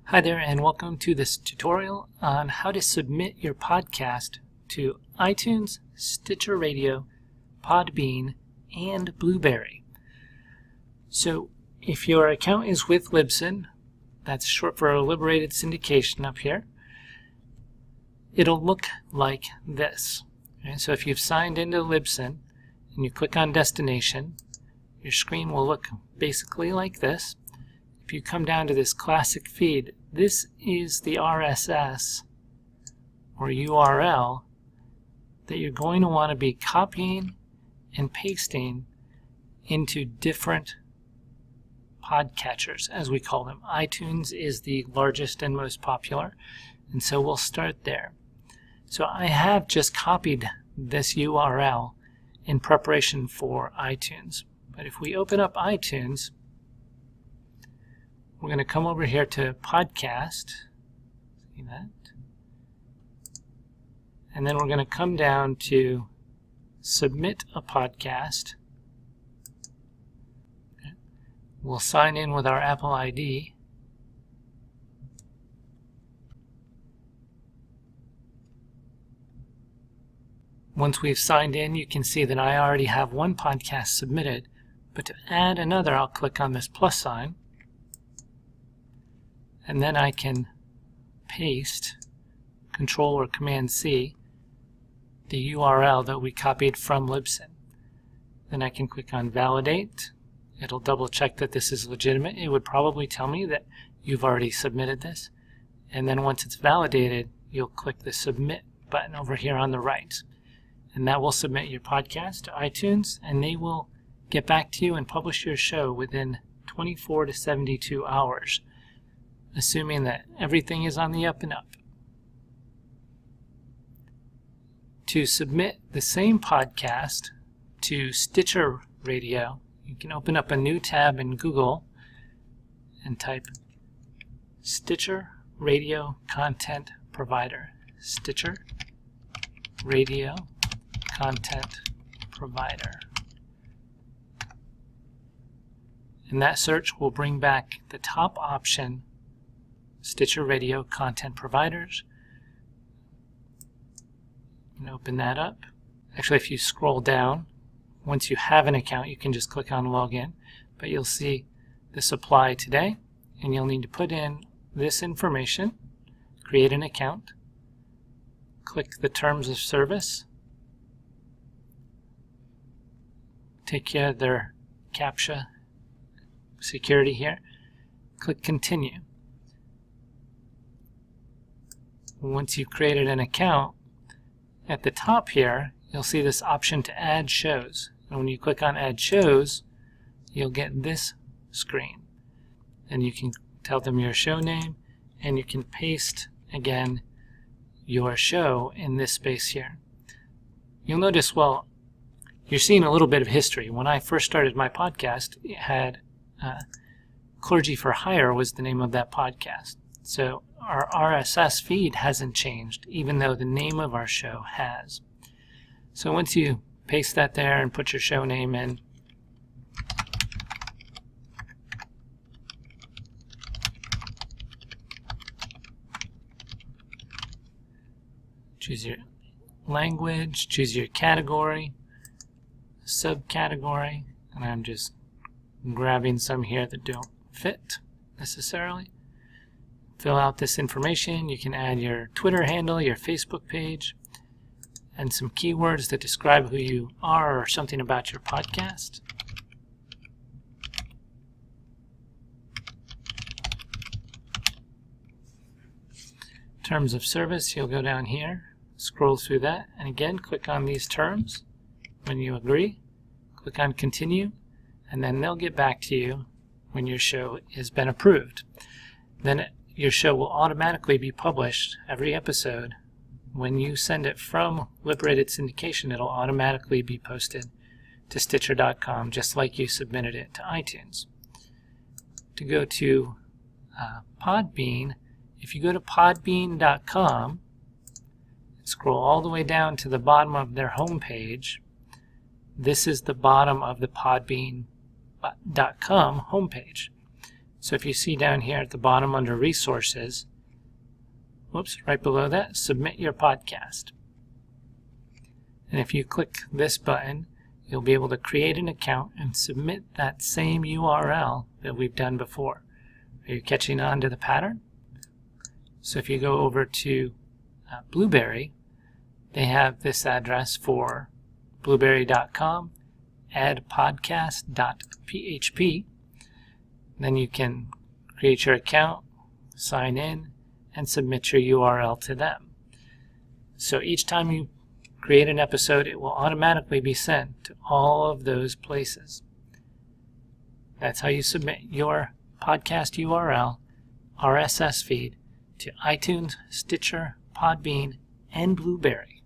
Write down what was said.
Hi there, and welcome to this tutorial on how to submit your podcast to iTunes, Stitcher Radio, Podbean, and Bluberry. So if your account is with Libsyn, that's short for Liberated Syndication up here, it'll look like this. Okay, so if you've signed into Libsyn and you click on Destination, your screen will look basically like this. If you come down to this classic feed, this is the RSS or URL that you're going to want to be copying and pasting into different podcatchers, as we call them. iTunes is the largest and most popular, and so we'll start there. So I have just copied this URL in preparation for iTunes. But if we open up iTunes, we're going to come over here to Podcast, see that? And then we're going to come down to Submit a Podcast. Okay. We'll sign in with our Apple ID. Once we've signed in, you can see that I already have one podcast submitted, but to add another, I'll click on this plus sign. And then I can paste, Control or Command C, the URL that we copied from Libsyn. Then I can click on Validate. It'll double check that this is legitimate. It would probably tell me that you've already submitted this. And then once it's validated, you'll click the Submit button over here on the right. And that will submit your podcast to iTunes, and they will get back to you and publish your show within 24 to 72 hours. Assuming that everything is on the up and up. To submit the same podcast to Stitcher Radio, you can open up a new tab in Google and type Stitcher Radio Content Provider. Stitcher Radio Content Provider. And that search will bring back the top option, Stitcher Radio Content Providers. And open that up. Actually, if you scroll down, once you have an account, you can just click on Login. But you'll see this apply today, and you'll need to put in this information, create an account, click the Terms of Service, take care of their CAPTCHA security here, click Continue. Once you've created an account, at the top here, you'll see this option to add shows. And when you click on Add Shows, you'll get this screen. And you can tell them your show name, and you can paste, again, your show in this space here. You'll notice, well, you're seeing a little bit of history. When I first started my podcast, it had Clergy for Hire was the name of that podcast. So our RSS feed hasn't changed, even though the name of our show has. So once you paste that there and put your show name in, choose your language, choose your category, subcategory, and I'm just grabbing some here that don't fit necessarily. Fill out this information. You can add your Twitter handle, your Facebook page, and some keywords that describe who you are or something about your podcast. Terms of Service, you'll go down here, scroll through that, and again, click on these terms. When you agree, click on Continue, and then they'll get back to you when your show has been approved. Then your show will automatically be published every episode. When you send it from Liberated Syndication, it'll automatically be posted to Stitcher.com, just like you submitted it to iTunes. To go to Podbean, if you go to podbean.com, scroll all the way down to the bottom of their homepage, this is the bottom of the podbean.com homepage. So if you see down here at the bottom under Resources, right below that, Submit Your Podcast. And if you click this button, you'll be able to create an account and submit that same URL that we've done before. Are you catching on to the pattern? So if you go over to Bluberry, they have this address for blueberry.com, add podcast.php. Then you can create your account, sign in, and submit your URL to them. So each time you create an episode, it will automatically be sent to all of those places. That's how you submit your podcast URL, RSS feed, to iTunes, Stitcher, Podbean, and Bluberry.